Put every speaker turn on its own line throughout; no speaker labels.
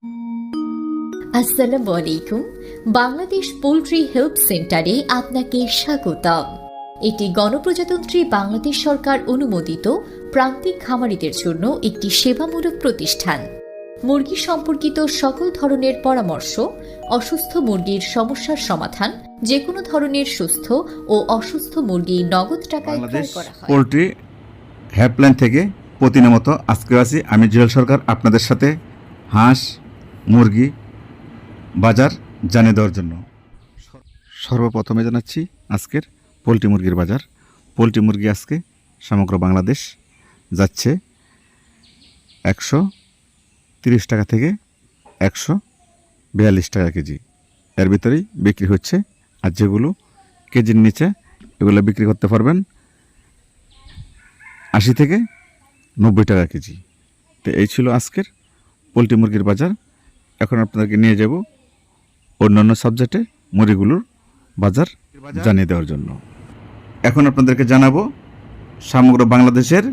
আসসালামু আলাইকুম। Bangladesh poultry help সেন্টারে আপনাকে স্বাগতম। এটি গণপ্রজাতন্ত্রী বাংলাদেশ সরকার অনুমোদিত প্রান্তিক খামারিদের জন্য একটি সেবামূলক প্রতিষ্ঠান। মুরগি সম্পর্কিত সকল ধরনের পরামর্শ, অসুস্থ মুরগির সমস্যার সমাধান, যে কোনো ধরনের সুস্থ ও অসুস্থ মুরগি নগদ টাকায় ক্রয় করা হয়।
পোল্ট্রি হেল্পলাইন থেকে প্রতিনিয়ত আজকে আছি আমি জুয়েল সরকার আপনাদের সাথে হাঁস মুরগি বাজার জানিয়ে দেওয়ার জন্য। সর্বপ্রথমে জানাচ্ছি আজকের পোলট্রি মুরগির বাজার। পোলট্রি মুরগি আজকে সমগ্র বাংলাদেশ যাচ্ছে 130 টাকা থেকে 142 টাকা কেজি, এর ভিতরেই বিক্রি হচ্ছে। আর যেগুলো কেজির নিচে এগুলো বিক্রি করতে পারবেন 80 থেকে 90 টাকা কেজি। তো এই ছিল আজকের পোলট্রি মুরগির বাজার। এখন আপনাদেরকে নিয়ে যাব অন্যান্য সাবজেক্টে মুরগিগুলোর বাজার জানিয়ে দেওয়ার জন্য। এখন আপনাদেরকে জানাবো সমগ্র বাংলাদেশের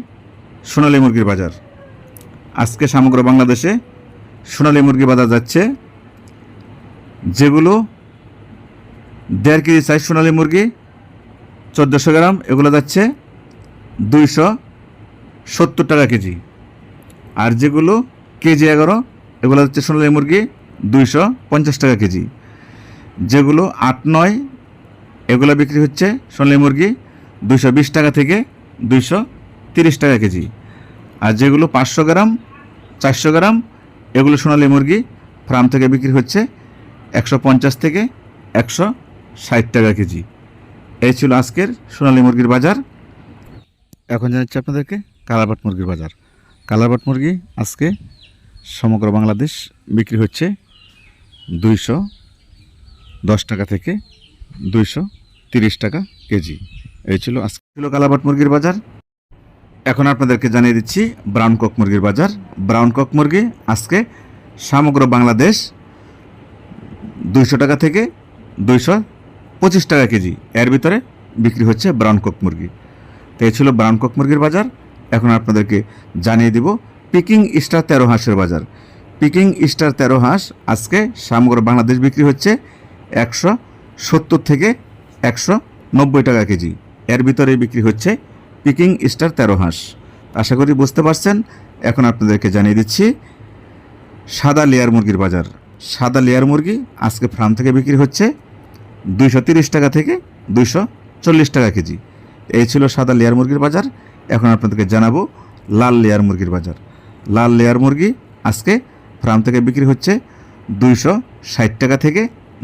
সোনালী মুরগির বাজার। আজকে সমগ্র বাংলাদেশে সোনালী মুরগির বাজার যাচ্ছে, যেগুলো 1.5 কেজি সাইজ সোনালী মুরগি 1400 গ্রাম, এগুলো যাচ্ছে 270 টাকা কেজি। আর যেগুলো কেজি 11 এগুলো হচ্ছে সোনালী মুরগি 250 টাকা কেজি। যেগুলো 8-9 এগুলো বিক্রি হচ্ছে সোনালী মুরগি 220 টাকা থেকে 230 টাকা কেজি। আর যেগুলো 500 গ্রাম 400 গ্রাম এগুলো সোনালী মুরগি ফার্ম থেকে বিক্রি হচ্ছে 150 থেকে 160 টাকা কেজি। এই ছিল আজকের সোনালী মুরগির বাজার। এখন জানাচ্ছি আপনাদেরকে কালারবাট মুরগির বাজার। কালারবাট মুরগি আজকে সমগ্র বাংলাদেশ বিক্রি হচ্ছে 210 টাকা থেকে 230 টাকা কেজি। এই ছিল আজকে কালারবাট মুরগির বাজার। এখন আপনাদেরকে জানিয়ে দিচ্ছি ব্রাউন কক মুরগির বাজার। ব্রাউন কক মুরগি আজকে সমগ্র বাংলাদেশ 200 টাকা থেকে 225 টাকা কেজি, এর ভিতরে বিক্রি হচ্ছে ব্রাউন কক মুরগি। তো এই ছিল ব্রাউন কক মুরগির বাজার। এখন আপনাদেরকে জানিয়ে দিব পিকিং স্টার 13 হাঁসের বাজার। পিকিং স্টার 13 হাঁস আজকে সমগ্র বাংলাদেশ বিক্রি হচ্ছে 170 থেকে 190 টাকা কেজি, এর ভিতরে বিক্রি হচ্ছে পিকিং স্টার 13 হাঁস। আশা করি বুঝতে পারছেন। এখন আপনাদেরকে জানিয়ে দিচ্ছি সাদা লেয়ার মুরগির বাজার। সাদা লেয়ার মুরগি আজকে ফার্ম থেকে বিক্রি হচ্ছে 230 টাকা থেকে 240 টাকা কেজি। এই ছিল সাদা লেয়ার মুরগির বাজার। এখন আপনাদেরকে জানাবো লাল লেয়ার মুরগির বাজার। লাল লেয়ার মুরগি আজকে ফার্ম থেকে বিক্রি হচ্ছে 260 টাকা থেকে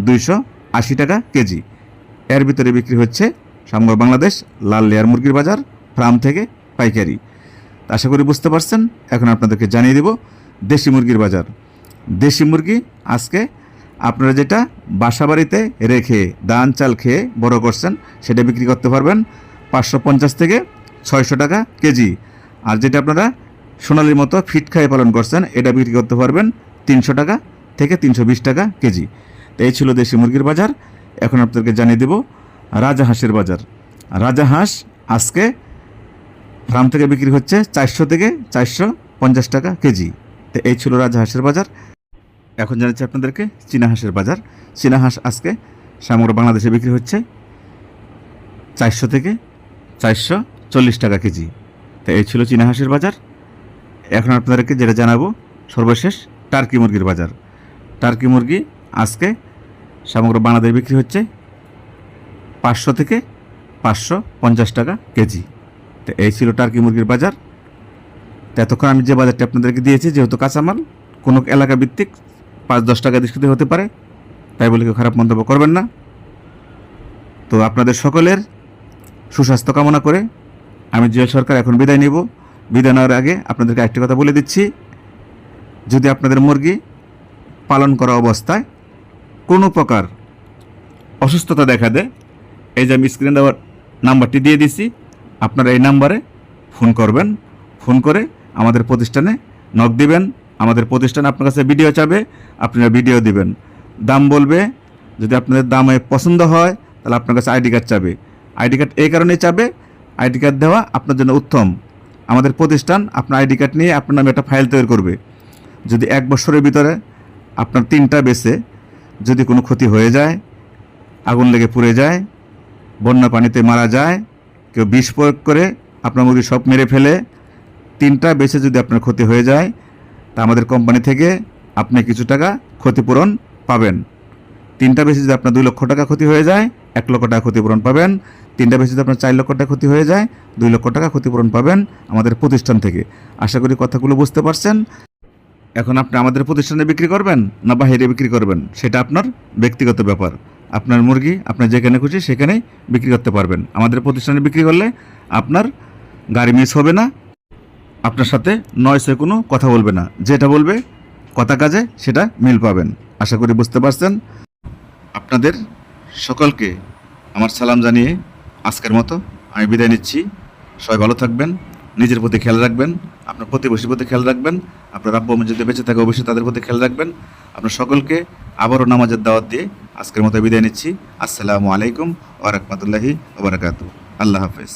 280 টাকা কেজি, এর ভিতরে বিক্রি হচ্ছে সমগ্র বাংলাদেশ লাল লেয়ার মুরগির বাজার ফার্ম থেকে পাইকারি। আশা করি বুঝতে পারছেন। এখন আপনাদেরকে জানিয়ে দেব দেশি মুরগির বাজার। দেশি মুরগি আজকে আপনারা যেটা বাসা বাড়িতে রেখে ধান চাল খেয়ে বড় করছেন সেটা বিক্রি করতে পারবেন 550 থেকে 600 টাকা কেজি। আর যেটা আপনারা সোনালির মতো ফিট খাইয়ে পালন করছেন এটা বিক্রি করতে পারবেন 300 টাকা থেকে 320 টাকা কেজি। তো এই ছিল দেশি মুরগির বাজার। এখন আপনাদেরকে জানিয়ে দেব রাজা হাঁসের বাজার। রাজা হাঁস আজকে ফার্ম থেকে বিক্রি হচ্ছে 400 থেকে 450 টাকা কেজি। তো এই ছিল রাজা হাঁসের বাজার। এখন জানাচ্ছি আপনাদেরকে চীনা হাঁসের বাজার। চীনা হাঁস আজকে সমগ্র বাংলাদেশে বিক্রি হচ্ছে 400 থেকে 440 টাকা কেজি। তো এই ছিল চীনা হাঁসের বাজার। এখন আপনাদেরকে যেটা জানাবো সর্বশেষ টার্কি মুরগির বাজার। টার্কি মুরগি আজকে সমগ্র বাংলাদেশে বিক্রি হচ্ছে 500 থেকে 550 টাকা কেজি। তো এই ছিল টার্কি মুরগির বাজার। তো এতক্ষণ আমি যে বাজারটি আপনাদেরকে দিয়েছি, যেহেতু কাঁচামাল কোনো এলাকা ভিত্তিক 5-10 টাকা ডিসকাউন্ট হতে পারে, তাই বলে কেউ খারাপ মন্তব্য করবেন না। তো আপনাদের সকলের সুস্বাস্থ্য কামনা করে আমি জুয়েল সরকার এখন বিদায় নেব। বিদায় নেওয়ার আগে আপনাদেরকে একটি কথা বলে দিচ্ছি, যদি আপনাদের মুরগি পালন করা অবস্থায় কোনো প্রকার অসুস্থতা দেখা দেয়, এই যে আমি স্ক্রিনে দেওয়ার নাম্বারটি দিয়ে দিচ্ছি, আপনারা এই নাম্বারে ফোন করবেন। ফোন করে আমাদের প্রতিষ্ঠানে নক দিবেন। আমাদের প্রতিষ্ঠান আপনার কাছে ভিডিও চাবে, আপনারা ভিডিও দিবেন। দাম বলবে, যদি আপনাদের দামে পছন্দ হয় তাহলে আপনার কাছে আইডি কার্ড চাবে। আইডি কার্ড এই কারণেই চাবে, আইডি কার্ড দেওয়া আপনার জন্য উত্তম। আমাদের প্রতিষ্ঠান আপনার আইডি কার্ড নিয়ে আপনার নামে একটা ফাইল তৈরি করবে। যদি 1 বছরের ভিতরে আপনার 3টা বেচে যদি কোনো ক্ষতি হয়ে যায়, আগুন লেগে পুড়ে যায়, বন্যা পানিতে মারা যায়, কেউ বিষ প্রয়োগ করে আপনার মুরগি সব মেরে ফেলে, 3টা বেচে যদি আপনার ক্ষতি হয়ে যায়, তা আমাদের কোম্পানি থেকে আপনি কিছু টাকা ক্ষতিপূরণ পাবেন। 3টা বেচে যদি আপনার 2 লক্ষ টাকা ক্ষতি হয়ে যায়, 1 লক্ষ টাকা ক্ষতিপূরণ পাবেন। 3টা বেচে যদি আপনার 4 লক্ষ টাকা ক্ষতি হয়ে যায়, 2 লক্ষ টাকা ক্ষতিপূরণ পাবেন আমাদের প্রতিষ্ঠান থেকে। আশা করি কথাগুলো বুঝতে পারছেন। এখন আপনি আমাদের প্রতিষ্ঠানে বিক্রি করবেন না বাইরে বিক্রি করবেন, সেটা আপনার ব্যক্তিগত ব্যাপার। আপনার মুরগি আপনি যেখানে খুশি সেখানেই বিক্রি করতে পারবেন। আমাদের প্রতিষ্ঠানে বিক্রি করলে আপনার গাড়ি মিস হবে না, আপনার সাথে নয়সে কোনো কথা বলবে না, যেটা বলবে কথা কাজে সেটা মিল পাবেন। আশা করি বুঝতে পারছেন। আপনাদের সকলকে আমার সালাম জানিয়ে আজকের মতো আমি বিদায় নিচ্ছি। সবাই ভালো থাকবেন, নিজের প্রতি খেয়াল রাখবেন, আপনার প্রতিবেশীর প্রতি খেয়াল রাখবেন, আপনার আব্বু আম্মু যদি বেঁচে থাকে অবশ্যই তাদের প্রতি খেয়াল রাখবেন। আপনার সকলকে আবারও নামাজের দাওয়াত দিয়ে আজকের মতো বিদায় নিচ্ছি। আসসালামু আলাইকুম ওয়া রাহমাতুল্লাহি ওয়া বারাকাতুহু। আল্লাহ হাফেজ।